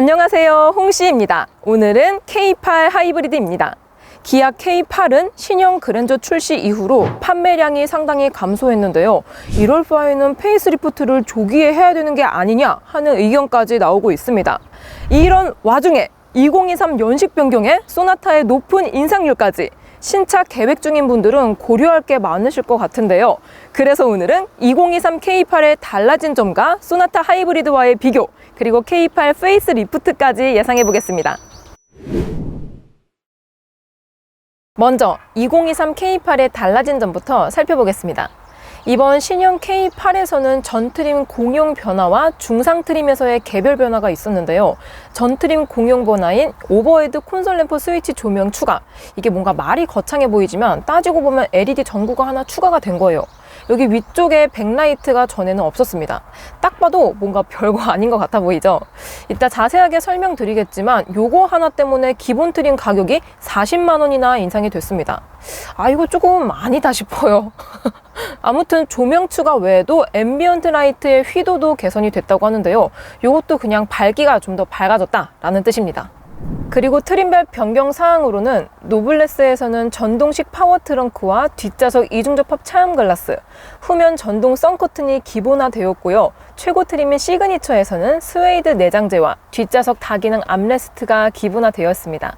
안녕하세요, 홍씨입니다. 오늘은 K8 하이브리드입니다. 기아 K8은 신형 그랜저 출시 이후로 판매량이 상당히 감소했는데요. 이럴 바에는 페이스리프트를 조기에 해야 되는 게 아니냐 하는 의견까지 나오고 있습니다. 이런 와중에 2023 연식 변경에 소나타의 높은 인상률까지 신차 계획 중인 분들은 고려할 게 많으실 것 같은데요. 그래서 오늘은 2023 K8의 달라진 점과 소나타 하이브리드와의 비교, 그리고 K8 페이스리프트까지 예상해 보겠습니다. 먼저 2023 K8의 달라진 점부터 살펴보겠습니다. 이번 신형 K8에서는 전 트림 공용 변화와 중상 트림에서의 개별 변화가 있었는데요. 전 트림 공용 변화인 오버헤드 콘솔 램프 스위치 조명 추가. 이게 뭔가 말이 거창해 보이지만 따지고 보면 LED 전구가 하나 추가가 된 거예요. 여기 위쪽에 백라이트가 전에는 없었습니다. 딱 봐도 뭔가 별거 아닌 것 같아 보이죠? 이따 자세하게 설명드리겠지만 요거 하나 때문에 기본 트림 가격이 40만 원이나 인상이 됐습니다. 아, 이거 조금 아니다 싶어요. 아무튼 조명 추가 외에도 앰비언트 라이트의 휘도도 개선이 됐다고 하는데요. 요것도 그냥 밝기가 좀 더 밝아졌다라는 뜻입니다. 그리고 트림벨 변경 사항으로는 노블레스에서는 전동식 파워 트렁크와 뒷좌석 이중접합 차음 글라스, 후면 전동 썬커튼이 기본화되었고요. 최고 트림인 시그니처에서는 스웨이드 내장재와 뒷좌석 다기능 암레스트가 기본화되었습니다.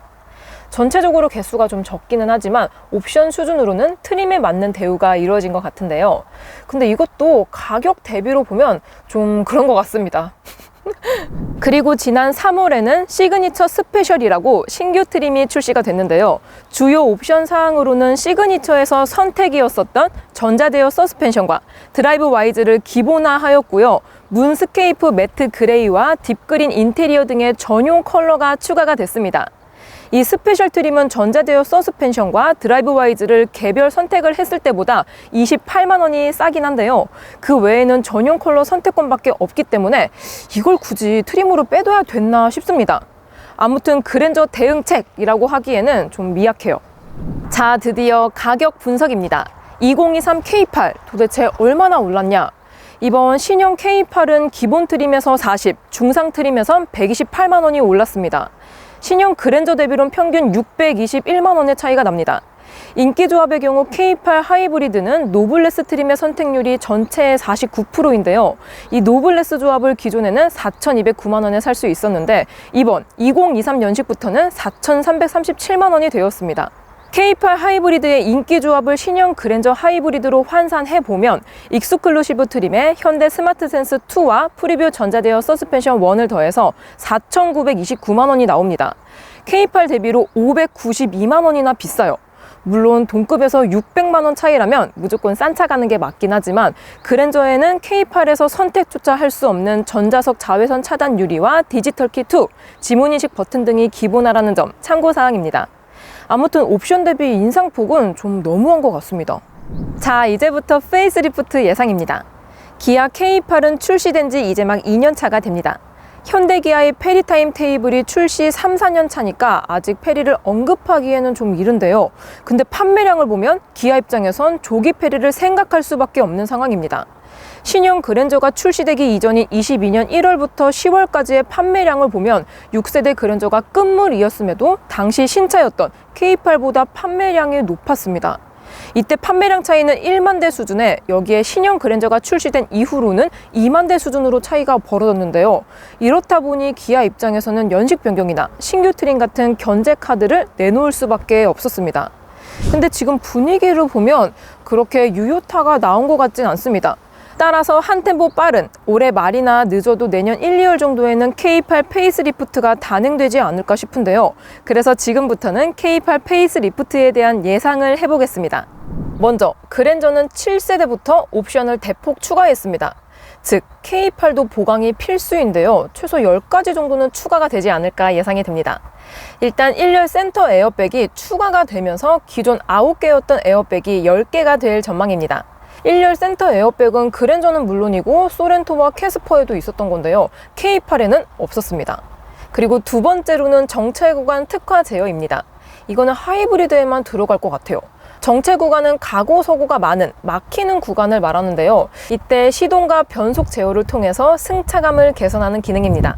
전체적으로 개수가 좀 적기는 하지만 옵션 수준으로는 트림에 맞는 대우가 이루어진 것 같은데요. 근데 이것도 가격 대비로 보면 좀 그런 것 같습니다. 그리고 지난 3월에는 시그니처 스페셜이라고 신규 트림이 출시가 됐는데요. 주요 옵션 사항으로는 시그니처에서 선택이었었던 전자제어 서스펜션과 드라이브 와이즈를 기본화하였고요. 문스케이프 매트 그레이와 딥그린 인테리어 등의 전용 컬러가 추가가 됐습니다. 이 스페셜 트림은 전자제어 서스펜션과 드라이브 와이즈를 개별 선택을 했을 때보다 28만 원이 싸긴 한데요. 그 외에는 전용 컬러 선택권밖에 없기 때문에 이걸 굳이 트림으로 빼둬야 됐나 싶습니다. 아무튼 그랜저 대응책이라고 하기에는 좀 미약해요. 자, 드디어 가격 분석입니다. 2023 K8 도대체 얼마나 올랐냐? 이번 신형 K8은 기본 트림에서 40, 중상 트림에선 128만 원이 올랐습니다. 신형 그랜저 대비론 평균 621만 원의 차이가 납니다. 인기 조합의 경우 K8 하이브리드는 노블레스 트림의 선택률이 전체의 49%인데요. 이 노블레스 조합을 기존에는 4,209만 원에 살 수 있었는데 이번 2023 연식부터는 4,337만 원이 되었습니다. K8 하이브리드의 인기 조합을 신형 그랜저 하이브리드로 환산해보면 익스클루시브 트림에 현대 스마트 센스 2와 프리뷰 전자제어 서스펜션 1을 더해서 4,929만 원이 나옵니다. K8 대비로 592만 원이나 비싸요. 물론 동급에서 600만 원 차이라면 무조건 싼 차 가는 게 맞긴 하지만 그랜저에는 K8에서 선택조차 할 수 없는 전자석 자외선 차단 유리와 디지털 키 2, 지문인식 버튼 등이 기본화라는 점 참고사항입니다. 아무튼 옵션 대비 인상폭은 좀 너무한 것 같습니다. 자, 이제부터 페이스리프트 예상입니다. 기아 K8은 출시된 지 이제 막 2년 차가 됩니다. 현대기아의 페리타임 테이블이 출시 3, 4년 차니까 아직 페리를 언급하기에는 좀 이른데요. 근데 판매량을 보면 기아 입장에선 조기 페리를 생각할 수밖에 없는 상황입니다. 신형 그랜저가 출시되기 이전인 22년 1월부터 10월까지의 판매량을 보면 6세대 그랜저가 끝물이었음에도 당시 신차였던 K8보다 판매량이 높았습니다. 이때 판매량 차이는 1만 대 수준에 여기에 신형 그랜저가 출시된 이후로는 2만 대 수준으로 차이가 벌어졌는데요. 이렇다 보니 기아 입장에서는 연식 변경이나 신규 트림 같은 견제 카드를 내놓을 수밖에 없었습니다. 근데 지금 분위기를 보면 그렇게 유효타가 나온 것 같진 않습니다. 따라서 한 템포 빠른 올해 말이나 늦어도 내년 1, 2월 정도에는 K8 페이스리프트가 단행되지 않을까 싶은데요. 그래서 지금부터는 K8 페이스리프트에 대한 예상을 해보겠습니다. 먼저 그랜저는 7세대부터 옵션을 대폭 추가했습니다. 즉 K8도 보강이 필수인데요. 최소 10가지 정도는 추가가 되지 않을까 예상이 됩니다. 일단 1열 센터 에어백이 추가가 되면서 기존 9개였던 에어백이 10개가 될 전망입니다. 1열 센터 에어백은 그랜저는 물론이고 소렌토와 캐스퍼에도 있었던 건데요. K8에는 없었습니다. 그리고 두 번째로는 정체 구간 특화 제어입니다. 이거는 하이브리드에만 들어갈 것 같아요. 정체 구간은 가고 서고가 많은 막히는 구간을 말하는데요. 이때 시동과 변속 제어를 통해서 승차감을 개선하는 기능입니다.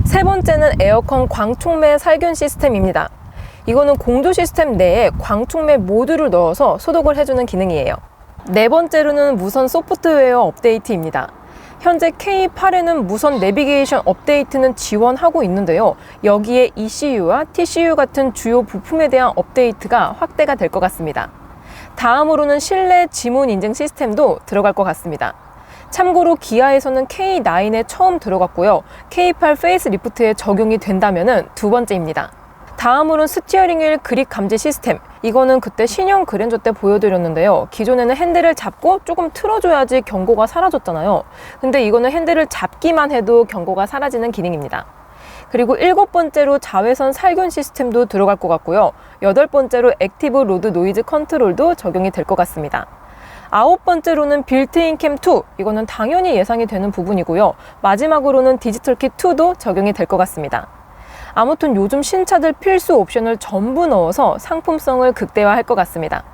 세 번째는 에어컨 광촉매 살균 시스템입니다. 이거는 공조 시스템 내에 광촉매 모듈을 넣어서 소독을 해주는 기능이에요. 네 번째로는 무선 소프트웨어 업데이트입니다. 현재 K8에는 무선 내비게이션 업데이트는 지원하고 있는데요. 여기에 ECU와 TCU 같은 주요 부품에 대한 업데이트가 확대가 될 것 같습니다. 다음으로는 실내 지문 인증 시스템도 들어갈 것 같습니다. 참고로 기아에서는 K9에 처음 들어갔고요. K8 페이스리프트에 적용이 된다면 두 번째입니다. 다음으로는 스티어링 휠 그립 감지 시스템. 이거는 그때 신형 그랜저 때 보여드렸는데요. 기존에는 핸들을 잡고 조금 틀어줘야지 경고가 사라졌잖아요. 근데 이거는 핸들을 잡기만 해도 경고가 사라지는 기능입니다. 그리고 7번째로 자외선 살균 시스템도 들어갈 것 같고요. 8번째로 액티브 로드 노이즈 컨트롤도 적용이 될 것 같습니다. 9번째로는 빌트인 캠2. 이거는 당연히 예상이 되는 부분이고요. 마지막으로는 디지털 키2도 적용이 될 것 같습니다. 아무튼 요즘 신차들 필수 옵션을 전부 넣어서 상품성을 극대화할 것 같습니다.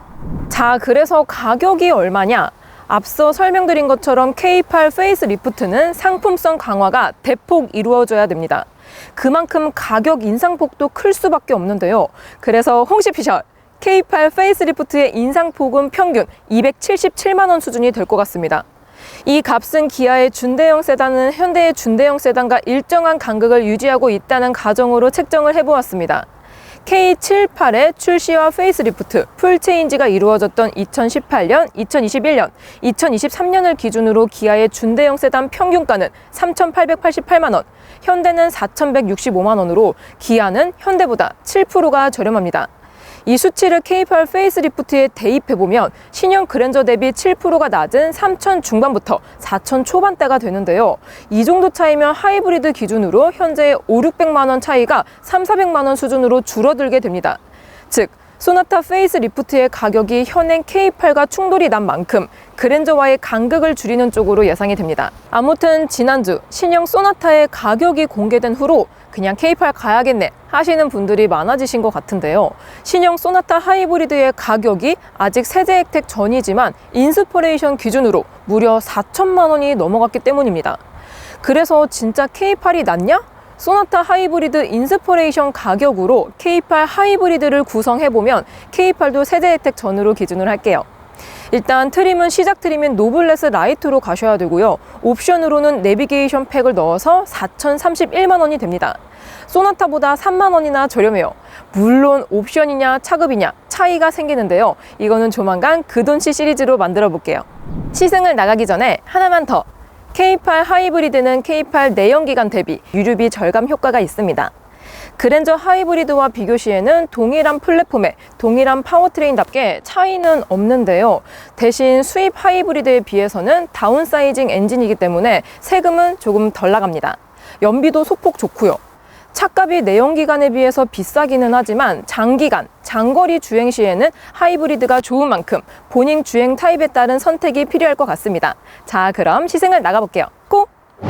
자, 그래서 가격이 얼마냐? 앞서 설명드린 것처럼 K8 페이스리프트는 상품성 강화가 대폭 이루어져야 됩니다. 그만큼 가격 인상폭도 클 수밖에 없는데요. 그래서 홈시피셜 K8 페이스리프트의 인상폭은 평균 277만 원 수준이 될 것 같습니다. 이 값은 기아의 준대형 세단은 현대의 준대형 세단과 일정한 간극을 유지하고 있다는 가정으로 책정을 해보았습니다. K78의 출시와 페이스리프트, 풀체인지가 이루어졌던 2018년, 2021년, 2023년을 기준으로 기아의 준대형 세단 평균가는 3,888만 원, 현대는 4,165만 원으로 기아는 현대보다 7%가 저렴합니다. 이 수치를 K8 페이스리프트에 대입해보면 신형 그랜저 대비 7%가 낮은 3,000 중반부터 4,000 초반대가 되는데요. 이 정도 차이면 하이브리드 기준으로 현재의 5,600만 원 차이가 3,400만 원 수준으로 줄어들게 됩니다. 즉, 소나타 페이스리프트의 가격이 현행 K8과 충돌이 난 만큼 그랜저와의 간극을 줄이는 쪽으로 예상이 됩니다. 아무튼 지난주 신형 소나타의 가격이 공개된 후로 그냥 K8 가야겠네 하시는 분들이 많아지신 것 같은데요. 신형 소나타 하이브리드의 가격이 아직 세제 혜택 전이지만 인스퍼레이션 기준으로 무려 4천만 원이 넘어갔기 때문입니다. 그래서 진짜 K8이 낫냐? 소나타 하이브리드 인스퍼레이션 가격으로 K8 하이브리드를 구성해보면 K8도 세제 혜택 전으로 기준을 할게요. 일단 트림은 시작 트림인 노블레스 라이트로 가셔야 되고요. 옵션으로는 내비게이션 팩을 넣어서 4,031만 원이 됩니다. 소나타보다 3만 원이나 저렴해요. 물론 옵션이냐 차급이냐 차이가 생기는데요. 이거는 조만간 그돈씨 시리즈로 만들어 볼게요. 시승을 나가기 전에 하나만 더. K8 하이브리드는 K8 내연기관 대비 유류비 절감 효과가 있습니다. 그랜저 하이브리드와 비교 시에는 동일한 플랫폼에 동일한 파워트레인답게 차이는 없는데요. 대신 수입 하이브리드에 비해서는 다운사이징 엔진이기 때문에 세금은 조금 덜 나갑니다. 연비도 소폭 좋고요. 차값이 내연기관에 비해서 비싸기는 하지만 장기간, 장거리 주행 시에는 하이브리드가 좋은 만큼 본인 주행 타입에 따른 선택이 필요할 것 같습니다. 자, 그럼 시승을 나가볼게요. 고!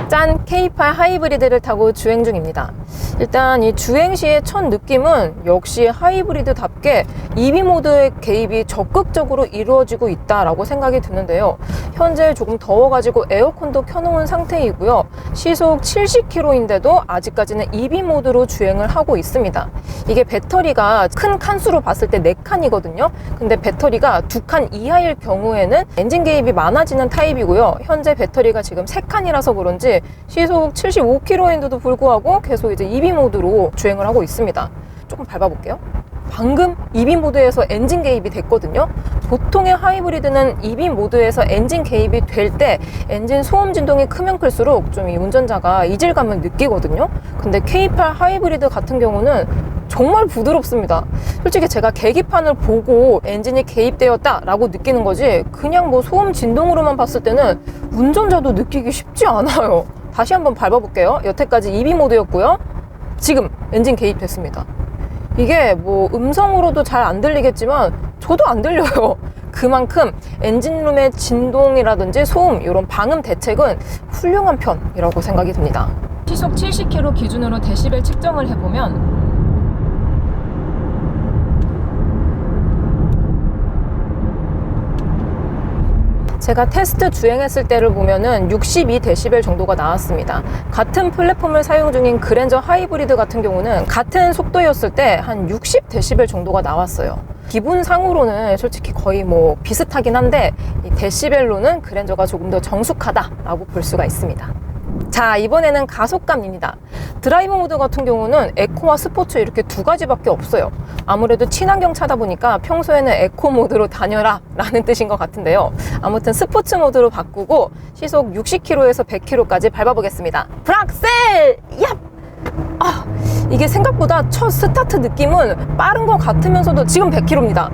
짠! K8 하이브리드를 타고 주행 중입니다. 일단 이 주행 시의 첫 느낌은 역시 하이브리드답게 EV 모드의 개입이 적극적으로 이루어지고 있다라고 생각이 드는데요. 현재 조금 더워가지고 에어컨도 켜놓은 상태이고요. 시속 70km인데도 아직까지는 EV 모드로 주행을 하고 있습니다. 이게 배터리가 큰 칸수로 봤을 때 4칸이거든요. 근데 배터리가 2칸 이하일 경우에는 엔진 개입이 많아지는 타입이고요. 현재 배터리가 지금 3칸이라서 그런지 시속 75km인데도 불구하고 계속 이제 EV 모드로 주행을 하고 있습니다. 조금 밟아볼게요. 방금 EV 모드에서 엔진 개입이 됐거든요. 보통의 하이브리드는 EV 모드에서 엔진 개입이 될 때 엔진 소음 진동이 크면 클수록 좀 이 운전자가 이질감을 느끼거든요. 근데 K8 하이브리드 같은 경우는 정말 부드럽습니다. 솔직히 제가 계기판을 보고 엔진이 개입되었다라고 느끼는 거지 그냥 뭐 소음 진동으로만 봤을 때는 운전자도 느끼기 쉽지 않아요. 다시 한번 밟아볼게요. 여태까지 EV 모드였고요. 지금 엔진 개입됐습니다. 이게 뭐 음성으로도 잘 안 들리겠지만 저도 안 들려요. 그만큼 엔진룸의 진동이라든지 소음 이런 방음 대책은 훌륭한 편이라고 생각이 듭니다. 시속 70km 기준으로 데시벨 측정을 해보면 제가 테스트 주행했을 때를 보면은 62dB 정도가 나왔습니다. 같은 플랫폼을 사용 중인 그랜저 하이브리드 같은 경우는 같은 속도였을 때 한 60dB 정도가 나왔어요. 기분상으로는 솔직히 거의 뭐 비슷하긴 한데 이 데시벨로는 그랜저가 조금 더 정숙하다라고 볼 수가 있습니다. 자, 이번에는 가속감입니다. 드라이브 모드 같은 경우는 에코와 스포츠 이렇게 두 가지밖에 없어요. 아무래도 친환경 차다 보니까 평소에는 에코 모드로 다녀라 라는 뜻인 것 같은데요. 아무튼 스포츠 모드로 바꾸고 시속 60km에서 100km까지 밟아보겠습니다. 브락셀! 얍! 아, 이게 생각보다 첫 스타트 느낌은 빠른 것 같으면서도 지금 100km입니다.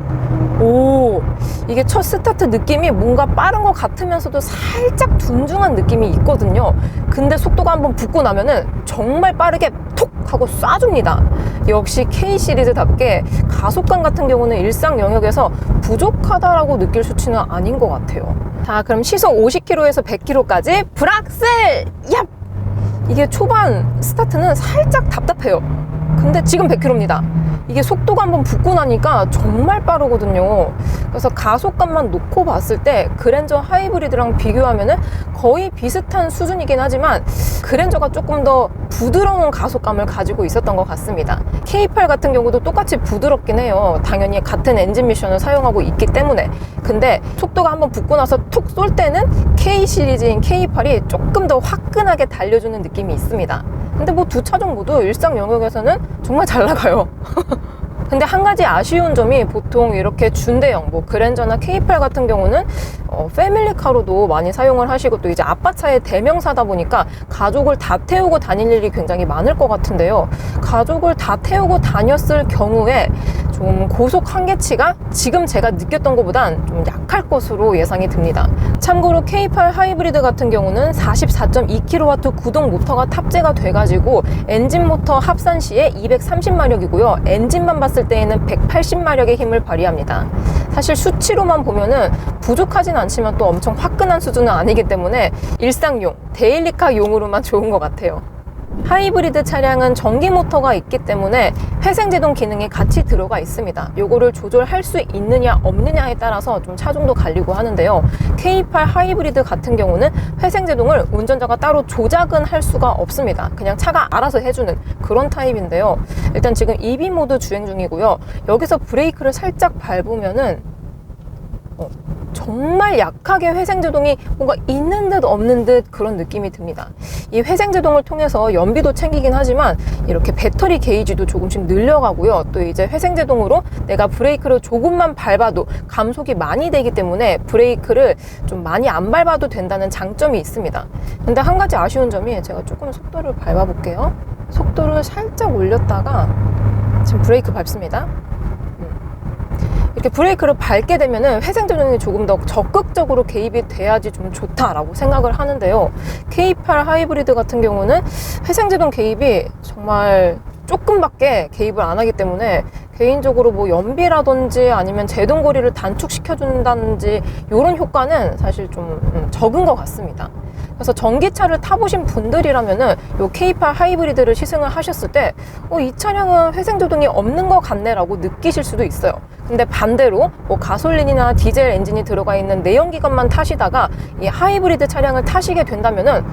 오, 이게 첫 스타트 느낌이 뭔가 빠른 것 같으면서도 살짝 둔중한 느낌이 있거든요. 근데 속도가 한번 붙고 나면은 정말 빠르게 톡 하고 쏴줍니다. 역시 K 시리즈답게 가속감 같은 경우는 일상 영역에서 부족하다라고 느낄 수치는 아닌 것 같아요. 자, 그럼 시속 50km에서 100km까지 브락셀! 얍! 이게 초반 스타트는 살짝 답답해요. 근데 지금 100km입니다. 이게 속도가 한번 붙고 나니까 정말 빠르거든요. 그래서 가속감만 놓고 봤을 때 그랜저 하이브리드랑 비교하면은 거의 비슷한 수준이긴 하지만 그랜저가 조금 더 부드러운 가속감을 가지고 있었던 것 같습니다. K8 같은 경우도 똑같이 부드럽긴 해요. 당연히 같은 엔진 미션을 사용하고 있기 때문에. 근데 속도가 한번 붙고 나서 툭 쏠 때는 K 시리즈인 K8이 조금 더 화끈하게 달려주는 느낌이 있습니다. 근데 뭐 두 차종 모두 일상 영역에서는 정말 잘 나가요. 근데 한 가지 아쉬운 점이 보통 이렇게 준대형, 뭐 그랜저나 K8 같은 경우는 패밀리카로도 많이 사용을 하시고 또 이제 아빠차의 대명사다 보니까 가족을 다 태우고 다닐 일이 굉장히 많을 것 같은데요. 가족을 다 태우고 다녔을 경우에 좀 고속 한계치가 지금 제가 느꼈던 것보단 좀 약할 것으로 예상이 듭니다. 참고로 K8 하이브리드 같은 경우는 44.2kW 구동 모터가 탑재가 돼가지고 엔진 모터 합산 시에 230마력이고요. 엔진만 봤을 때에는 180마력의 힘을 발휘합니다. 사실 수치로만 보면은 부족하진 않지만 또 엄청 화끈한 수준은 아니기 때문에 일상용, 데일리카용으로만 좋은 것 같아요. 하이브리드 차량은 전기 모터가 있기 때문에 회생제동 기능이 같이 들어가 있습니다. 요거를 조절할 수 있느냐 없느냐에 따라서 좀 차종도 갈리고 하는데요. K8 하이브리드 같은 경우는 회생제동을 운전자가 따로 조작은 할 수가 없습니다. 그냥 차가 알아서 해주는 그런 타입인데요. 일단 지금 EV 모드 주행 중이고요. 여기서 브레이크를 살짝 밟으면은 정말 약하게 회생제동이 뭔가 있는 듯 없는 듯 그런 느낌이 듭니다. 이 회생제동을 통해서 연비도 챙기긴 하지만 이렇게 배터리 게이지도 조금씩 늘려가고요. 또 이제 회생제동으로 내가 브레이크를 조금만 밟아도 감속이 많이 되기 때문에 브레이크를 좀 많이 안 밟아도 된다는 장점이 있습니다. 근데 한 가지 아쉬운 점이 제가 조금 속도를 밟아볼게요. 속도를 살짝 올렸다가 지금 브레이크 밟습니다. 이렇게 브레이크를 밟게 되면은 회생제동이 조금 더 적극적으로 개입이 돼야지 좀 좋다라고 생각을 하는데요. K8 하이브리드 같은 경우는 회생제동 개입이 정말 조금밖에 개입을 안 하기 때문에 개인적으로 뭐 연비라든지 아니면 제동거리를 단축시켜준다든지 이런 효과는 사실 좀 적은 것 같습니다. 그래서 전기차를 타보신 분들이라면은 요 K8 하이브리드를 시승을 하셨을 때 이 차량은 회생제동이 없는 것 같네 라고 느끼실 수도 있어요. 근데 반대로 뭐 가솔린이나 디젤 엔진이 들어가 있는 내연기관만 타시다가 이 하이브리드 차량을 타시게 된다면은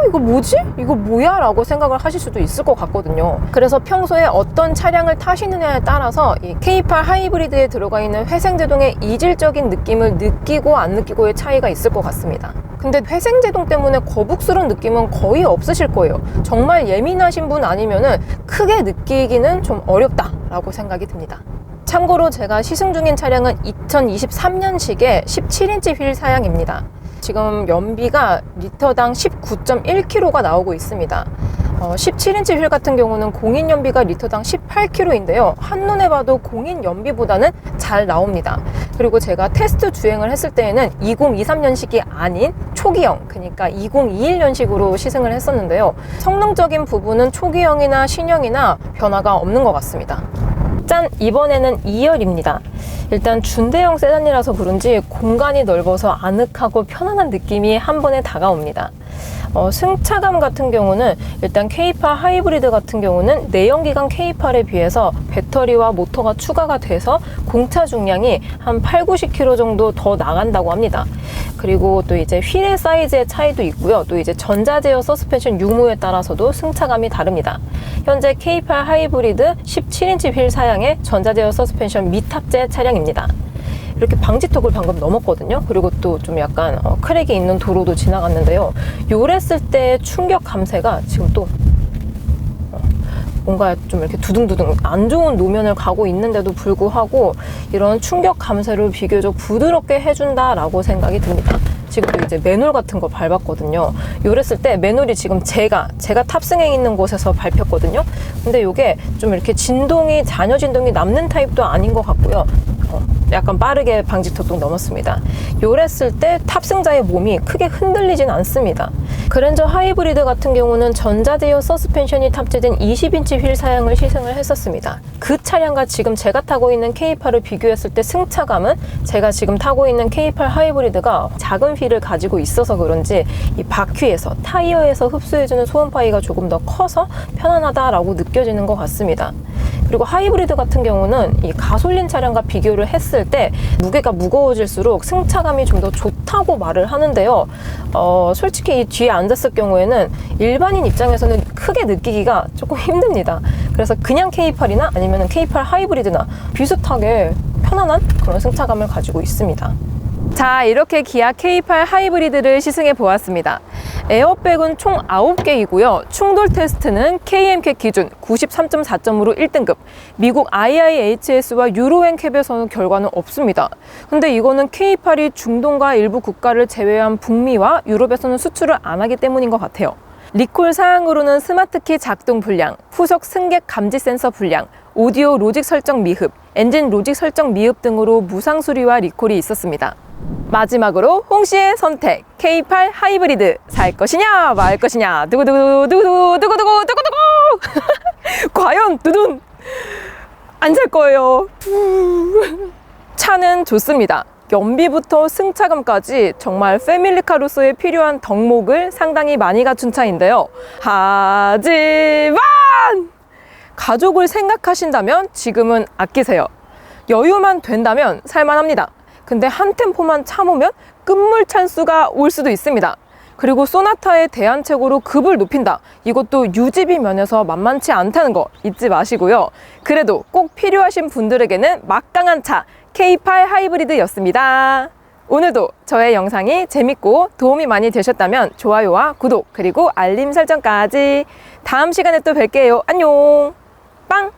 이거 뭐지? 이거 뭐야? 라고 생각을 하실 수도 있을 것 같거든요. 그래서 평소에 어떤 차량을 타시느냐에 따라서 이 K8 하이브리드에 들어가 있는 회생제동의 이질적인 느낌을 느끼고 안 느끼고의 차이가 있을 것 같습니다. 근데 회생제동 때문에 거북스러운 느낌은 거의 없으실 거예요. 정말 예민하신 분 아니면은 크게 느끼기는 좀 어렵다라고 생각이 듭니다. 참고로 제가 시승 중인 차량은 2023년식의 17인치 휠 사양입니다. 지금 연비가 리터당 19.1km가 나오고 있습니다. 17인치 휠 같은 경우는 공인 연비가 리터당 18km인데요. 한눈에 봐도 공인 연비보다는 잘 나옵니다. 그리고 제가 테스트 주행을 했을 때에는 2023년식이 아닌 초기형, 그러니까 2021년식으로 시승을 했었는데요. 성능적인 부분은 초기형이나 신형이나 변화가 없는 것 같습니다. 짠! 이번에는 2열입니다. 일단 준대형 세단이라서 그런지 공간이 넓어서 아늑하고 편안한 느낌이 한 번에 다가옵니다. 승차감 같은 경우는 일단 K8 하이브리드 같은 경우는 내연기관 K8에 비해서 배터리와 모터가 추가가 돼서 공차 중량이 한 8, 90km 정도 더 나간다고 합니다. 그리고 또 이제 휠의 사이즈의 차이도 있고요. 또 이제 전자제어 서스펜션 유무에 따라서도 승차감이 다릅니다. 현재 K8 하이브리드 17인치 휠 사양의 전자제어 서스펜션 미탑재 차량입니다. 이렇게 방지턱을 방금 넘었거든요. 그리고 또 좀 약간 크랙이 있는 도로도 지나갔는데요. 요랬을 때 충격 감쇄가 지금 또 뭔가 좀 이렇게 두둥두둥 안 좋은 노면을 가고 있는데도 불구하고 이런 충격 감쇄를 비교적 부드럽게 해준다라고 생각이 듭니다. 지금도 이제 맨홀 같은 거 밟았거든요. 요랬을 때 맨홀이 지금 제가 탑승해 있는 곳에서 밟혔거든요. 근데 이게 좀 이렇게 잔여 진동이 남는 타입도 아닌 것 같고요. 약간 빠르게 방지턱도 넘었습니다. 요랬을 때 탑승자의 몸이 크게 흔들리진 않습니다. 그랜저 하이브리드 같은 경우는 전자제어 서스펜션이 탑재된 20인치 휠 사양을 시승을 했었습니다. 그 차량과 지금 제가 타고 있는 K8을 비교했을 때 승차감은 제가 지금 타고 있는 K8 하이브리드가 작은 휠을 가지고 있어서 그런지 이 바퀴에서 타이어에서 흡수해주는 소음 파이가 조금 더 커서 편안하다라고 느껴지는 것 같습니다. 그리고 하이브리드 같은 경우는 이 가솔린 차량과 비교를 했을 때 무게가 무거워질수록 승차감이 좀 더 좋다고 말을 하는데요. 솔직히 이 뒤에 앉았을 경우에는 일반인 입장에서는 크게 느끼기가 조금 힘듭니다. 그래서 그냥 K8이나 아니면 K8 하이브리드나 비슷하게 편안한 그런 승차감을 가지고 있습니다. 자, 이렇게 기아 K8 하이브리드를 시승해 보았습니다. 에어백은 총 9개이고요. 충돌 테스트는 KMCAT 기준 93.4점으로 1등급, 미국 IIHS와 유로엔캡에서는 결과는 없습니다. 근데 이거는 K8이 중동과 일부 국가를 제외한 북미와 유럽에서는 수출을 안 하기 때문인 것 같아요. 리콜 사항으로는 스마트키 작동 불량, 후속 승객 감지 센서 불량, 오디오 로직 설정 미흡, 엔진 로직 설정 미흡 등으로 무상 수리와 리콜이 있었습니다. 마지막으로 홍씨의 선택 K8 하이브리드 살 것이냐 말 것이냐 두구두구 두구두구 두구두구 두구두구 과연 두둔 안 살 거예요. 차는 좋습니다. 연비부터 승차감까지 정말 패밀리카로서의 필요한 덕목을 상당히 많이 갖춘 차인데요. 하지만 가족을 생각하신다면 지금은 아끼세요. 여유만 된다면 살만합니다. 근데 한 템포만 참으면 끝물 찬수가 올 수도 있습니다. 그리고 소나타의 대안책으로 급을 높인다. 이것도 유지비 면에서 만만치 않다는 거 잊지 마시고요. 그래도 꼭 필요하신 분들에게는 막강한 차 K8 하이브리드였습니다. 오늘도 저의 영상이 재밌고 도움이 많이 되셨다면 좋아요와 구독 그리고 알림 설정까지. 다음 시간에 또 뵐게요. 안녕. 빵!